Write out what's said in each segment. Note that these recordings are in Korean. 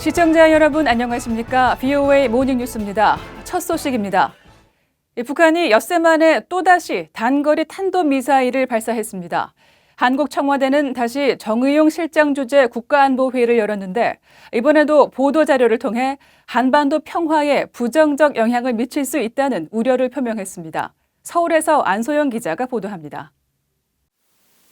시청자 여러분 안녕하십니까? VOA 모닝뉴스입니다. 첫 소식입니다. 북한이 엿새 만에 또다시 단거리 탄도미사일을 발사했습니다. 한국 청와대는 다시 정의용 실장 주재 국가안보회의를 열었는데 이번에도 보도자료를 통해 한반도 평화에 부정적 영향을 미칠 수 있다는 우려를 표명했습니다. 서울에서 안소영 기자가 보도합니다.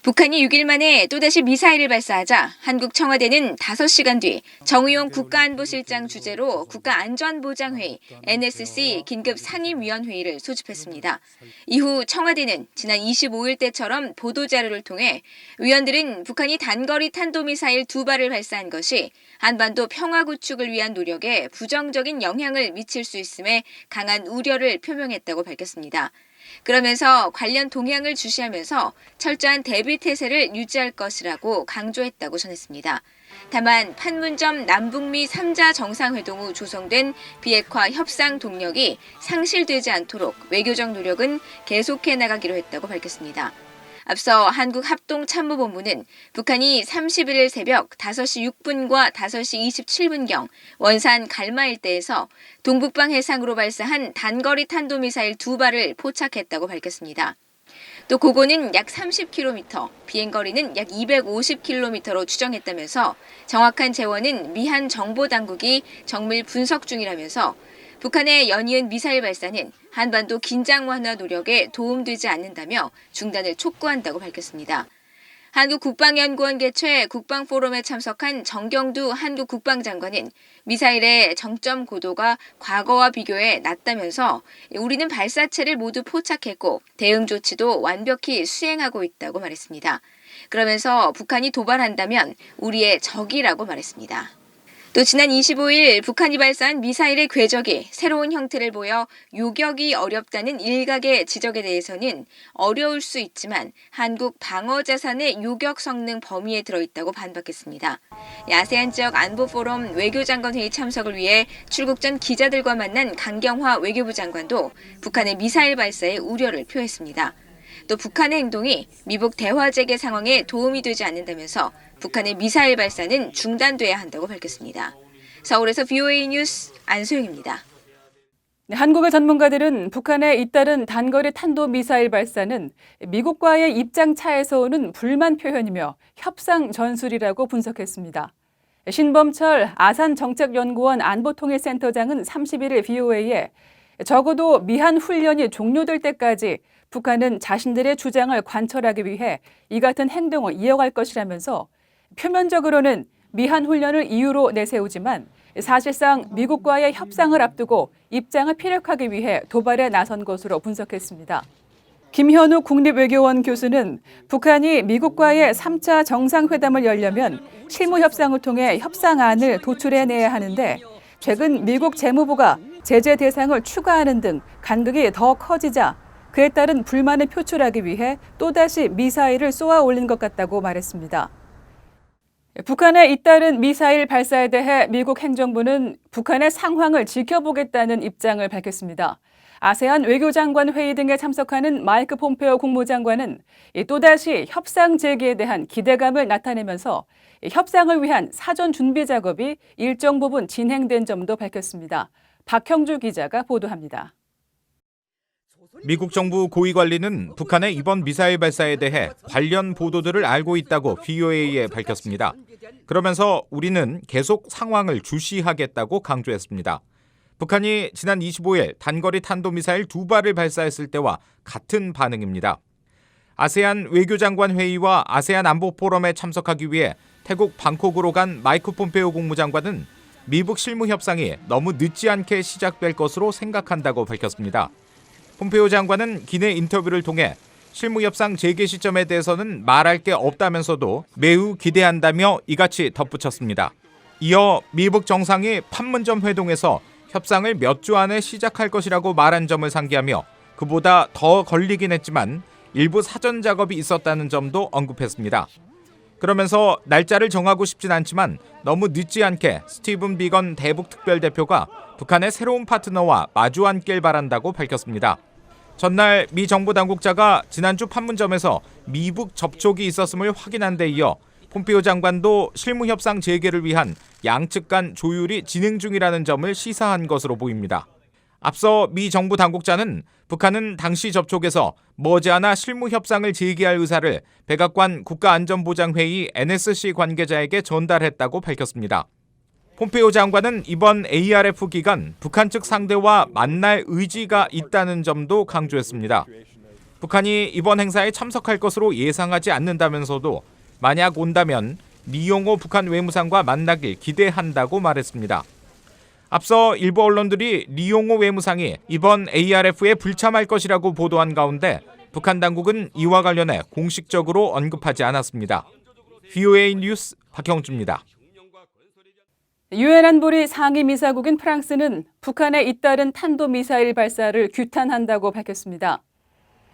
북한이 6일 만에 또다시 미사일을 발사하자 한국 청와대는 5시간 뒤 정의용 국가안보실장 주재로 국가안전보장회의 NSC 긴급 상임위원회의를 소집했습니다. 이후 청와대는 지난 25일 때처럼 보도자료를 통해 위원들은 북한이 단거리 탄도미사일 2발을 발사한 것이 한반도 평화 구축을 위한 노력에 부정적인 영향을 미칠 수 있음에 강한 우려를 표명했다고 밝혔습니다. 그러면서 관련 동향을 주시하면서 철저한 대비 태세를 유지할 것이라고 강조했다고 전했습니다. 다만 판문점 남북미 3자 정상회동 후 조성된 비핵화 협상 동력이 상실되지 않도록 외교적 노력은 계속해 나가기로 했다고 밝혔습니다. 앞서 한국합동참모본부는 북한이 31일 새벽 5시 6분과 5시 27분경 원산 갈마 일대에서 동북방 해상으로 발사한 단거리 탄도미사일 2발을 포착했다고 밝혔습니다. 또 고고는 약 30km, 비행거리는 약 250km로 추정했다면서 정확한 재원은 미한 정보당국이 정밀 분석 중이라면서 북한의 연이은 미사일 발사는 한반도 긴장 완화 노력에 도움되지 않는다며 중단을 촉구한다고 밝혔습니다. 한국국방연구원 개최 국방포럼에 참석한 정경두 한국국방장관은 미사일의 정점 고도가 과거와 비교해 낮다면서 우리는 발사체를 모두 포착했고 대응 조치도 완벽히 수행하고 있다고 말했습니다. 그러면서 북한이 도발한다면 우리의 적이라고 말했습니다. 또 지난 25일 북한이 발사한 미사일의 궤적이 새로운 형태를 보여 요격이 어렵다는 일각의 지적에 대해서는 어려울 수 있지만 한국 방어자산의 요격 성능 범위에 들어있다고 반박했습니다. 아세안 지역 안보포럼 외교장관회의 참석을 위해 출국 전 기자들과 만난 강경화 외교부 장관도 북한의 미사일 발사에 우려를 표했습니다. 또 북한의 행동이 미북 대화 재개 상황에 도움이 되지 않는다면서 북한의 미사일 발사는 중단돼야 한다고 밝혔습니다. 서울에서 VOA 뉴스 안소영입니다. 한국의 전문가들은 북한의 잇따른 단거리 탄도미사일 발사는 미국과의 입장 차에서 오는 불만 표현이며 협상 전술이라고 분석했습니다. 신범철 아산정책연구원 안보통일센터장은 31일 VOA에 적어도 미한 훈련이 종료될 때까지 북한은 자신들의 주장을 관철하기 위해 이 같은 행동을 이어갈 것이라면서 표면적으로는 미한 훈련을 이유로 내세우지만 사실상 미국과의 협상을 앞두고 입장을 피력하기 위해 도발에 나선 것으로 분석했습니다. 김현우 국립외교원 교수는 북한이 미국과의 3차 정상회담을 열려면 실무 협상을 통해 협상안을 도출해내야 하는데 최근 미국 재무부가 제재 대상을 추가하는 등 간극이 더 커지자 그에 따른 불만을 표출하기 위해 또다시 미사일을 쏘아 올린 것 같다고 말했습니다. 북한의 잇따른 미사일 발사에 대해 미국 행정부는 북한의 상황을 지켜보겠다는 입장을 밝혔습니다. 아세안 외교장관 회의 등에 참석하는 마이크 폼페오 국무장관은 또다시 협상 재개에 대한 기대감을 나타내면서 협상을 위한 사전 준비 작업이 일정 부분 진행된 점도 밝혔습니다. 박형주 기자가 보도합니다. 미국 정부 고위 관리는 북한의 이번 미사일 발사에 대해 관련 보도들을 알고 있다고 VOA에 밝혔습니다. 그러면서 우리는 계속 상황을 주시하겠다고 강조했습니다. 북한이 지난 25일 단거리 탄도미사일 2발을 발사했을 때와 같은 반응입니다. 아세안 외교장관 회의와 아세안 안보포럼에 참석하기 위해 태국 방콕으로 간 마이크 폼페오 국무장관은 미북 실무 협상이 너무 늦지 않게 시작될 것으로 생각한다고 밝혔습니다. 폼페오 장관은 기내 인터뷰를 통해 실무협상 재개 시점에 대해서는 말할 게 없다면서도 매우 기대한다며 이같이 덧붙였습니다. 이어 미북 정상이 판문점 회동에서 협상을 몇 주 안에 시작할 것이라고 말한 점을 상기하며 그보다 더 걸리긴 했지만 일부 사전 작업이 있었다는 점도 언급했습니다. 그러면서 날짜를 정하고 싶진 않지만 너무 늦지 않게 스티븐 비건 대북 특별대표가 북한의 새로운 파트너와 마주 앉길 바란다고 밝혔습니다. 전날 미 정부 당국자가 지난주 판문점에서 미북 접촉이 있었음을 확인한 데 이어 폼페이오 장관도 실무 협상 재개를 위한 양측 간 조율이 진행 중이라는 점을 시사한 것으로 보입니다. 앞서 미 정부 당국자는 북한은 당시 접촉에서 머지않아 실무 협상을 재개할 의사를 백악관 국가안전보장회의 NSC 관계자에게 전달했다고 밝혔습니다. 폼페이오 장관은 이번 ARF 기간 북한 측 상대와 만날 의지가 있다는 점도 강조했습니다. 북한이 이번 행사에 참석할 것으로 예상하지 않는다면서도 만약 온다면 리용호 북한 외무상과 만나길 기대한다고 말했습니다. 앞서 일부 언론들이 리용호 외무상이 이번 ARF에 불참할 것이라고 보도한 가운데 북한 당국은 이와 관련해 공식적으로 언급하지 않았습니다. VOA 뉴스 박형주입니다. 유엔 안보리 상임이사국인 프랑스는 북한의 잇따른 탄도미사일 발사를 규탄한다고 밝혔습니다.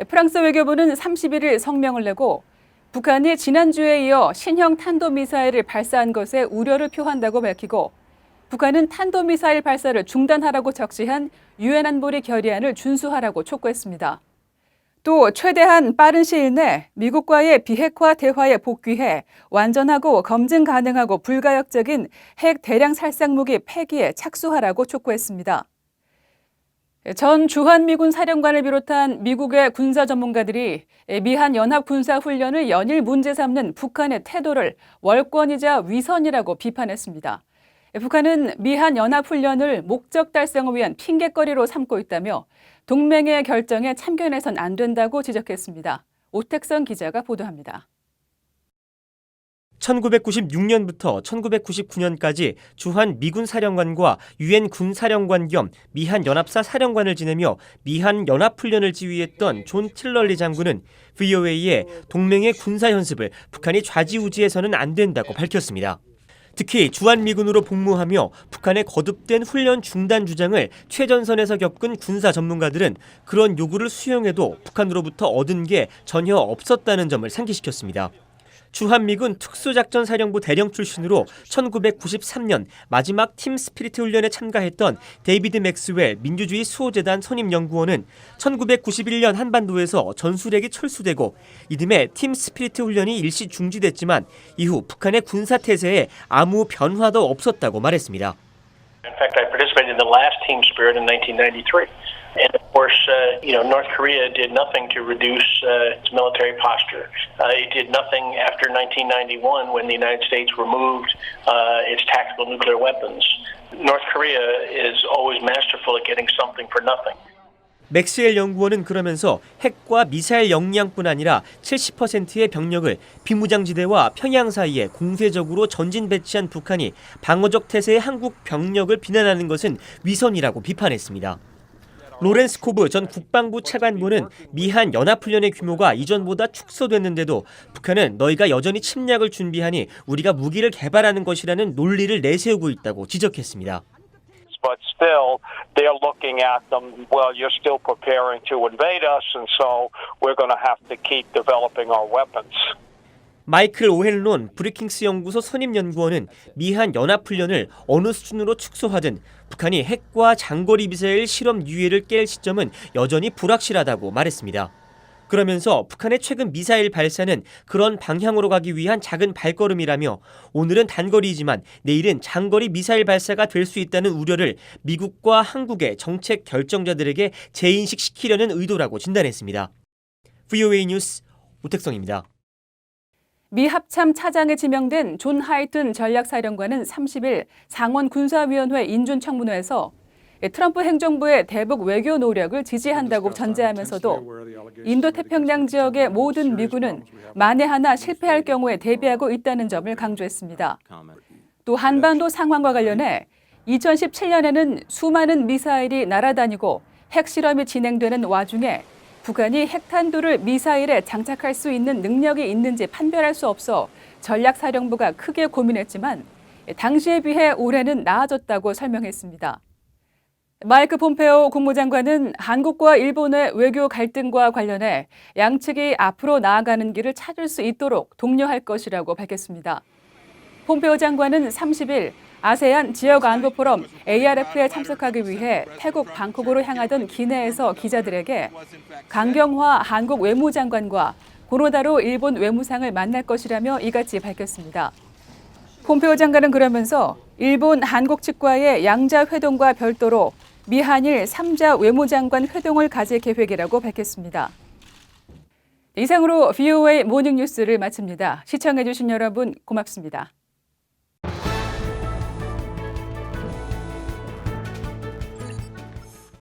프랑스 외교부는 31일 성명을 내고 북한이 지난주에 이어 신형 탄도미사일을 발사한 것에 우려를 표한다고 밝히고 북한은 탄도미사일 발사를 중단하라고 적시한 유엔 안보리 결의안을 준수하라고 촉구했습니다. 또 최대한 빠른 시일 내 미국과의 비핵화 대화에 복귀해 완전하고 검증 가능하고 불가역적인 핵 대량 살상 무기 폐기에 착수하라고 촉구했습니다. 전 주한미군 사령관을 비롯한 미국의 군사 전문가들이 미한 연합군사훈련을 연일 문제 삼는 북한의 태도를 월권이자 위선이라고 비판했습니다. 북한은 미한 연합훈련을 목적 달성을 위한 핑계거리로 삼고 있다며 동맹의 결정에 참견해선 안 된다고 지적했습니다. 오택선 기자가 보도합니다. 1996년부터 1999년까지 주한 미군 사령관과 유엔 군사령관 겸 미한 연합사 사령관을 지내며 미한 연합훈련을 지휘했던 존 틸럴리 장군은 VOA에 동맹의 군사연습을 북한이 좌지우지해서는 안 된다고 밝혔습니다. 특히 주한미군으로 복무하며 북한의 거듭된 훈련 중단 주장을 최전선에서 겪은 군사 전문가들은 그런 요구를 수용해도 북한으로부터 얻은 게 전혀 없었다는 점을 상기시켰습니다. 주한미군 특수작전사령부 대령 출신으로 1993년 마지막 팀 스피리트 훈련에 참가했던 데이비드 맥스웰 민주주의 수호재단 선임연구원은 1991년 한반도에서 전술핵이 철수되고 이듬해 팀 스피리트 훈련이 일시 중지됐지만 이후 북한의 군사태세에 아무 변화도 없었다고 말했습니다. In fact, I participated in the last Team Spirit in 1993. And of course, North Korea did nothing to reduce its military posture. It did nothing after 1991 when the United States removed its tactical nuclear weapons. North Korea is always masterful at getting something for nothing. 맥스웰 연구원은 그러면서 핵과 미사일 역량뿐 아니라 70%의 병력을 비무장지대와 평양 사이에 공세적으로 전진 배치한 북한이 방어적 태세의 한국 병력을 비난하는 것은 위선이라고 비판했습니다. 로렌스 코브 전 국방부 차관보는 미한 연합훈련의 규모가 이전보다 축소됐는데도 북한은 너희가 여전히 침략을 준비하니 우리가 무기를 개발하는 것이라는 논리를 내세우고 있다고 지적했습니다. But still, they're looking at them, well, you're still preparing to invade us, and so we're going to have to keep developing our weapons. 마이클 오헬론 브리킹스 연구소 선임연구원은 미한 연합훈련을 어느 수준으로 축소하든 북한이 핵과 장거리 미사일 실험 유예를 깰 시점은 여전히 불확실하다고 말했습니다. 그러면서 북한의 최근 미사일 발사는 그런 방향으로 가기 위한 작은 발걸음이라며 오늘은 단거리이지만 내일은 장거리 미사일 발사가 될 수 있다는 우려를 미국과 한국의 정책 결정자들에게 재인식시키려는 의도라고 진단했습니다. VOA 뉴스 오택성입니다. 미 합참 차장에 지명된 존 하이튼 전략사령관은 30일 상원 군사위원회 인준청문회에서 트럼프 행정부의 대북 외교 노력을 지지한다고 전제하면서도 인도태평양 지역의 모든 미군은 만에 하나 실패할 경우에 대비하고 있다는 점을 강조했습니다. 또 한반도 상황과 관련해 2017년에는 수많은 미사일이 날아다니고 핵실험이 진행되는 와중에 북한이 핵탄두를 미사일에 장착할 수 있는 능력이 있는지 판별할 수 없어 전략사령부가 크게 고민했지만 당시에 비해 올해는 나아졌다고 설명했습니다. 마이크 폼페오 국무장관은 한국과 일본의 외교 갈등과 관련해 양측이 앞으로 나아가는 길을 찾을 수 있도록 독려할 것이라고 밝혔습니다. 폼페오 장관은 30일 아세안 지역안보포럼 ARF에 참석하기 위해 태국 방콕으로 향하던 기내에서 기자들에게 강경화 한국 외무장관과 고노다로 일본 외무상을 만날 것이라며 이같이 밝혔습니다. 폼페오 장관은 그러면서 일본, 한국 측과의 양자 회동과 별도로 미한일 3자 외무장관 회동을 가질 계획이라고 밝혔습니다. 이상으로 VOA 모닝뉴스를 마칩니다. 시청해주신 여러분 고맙습니다.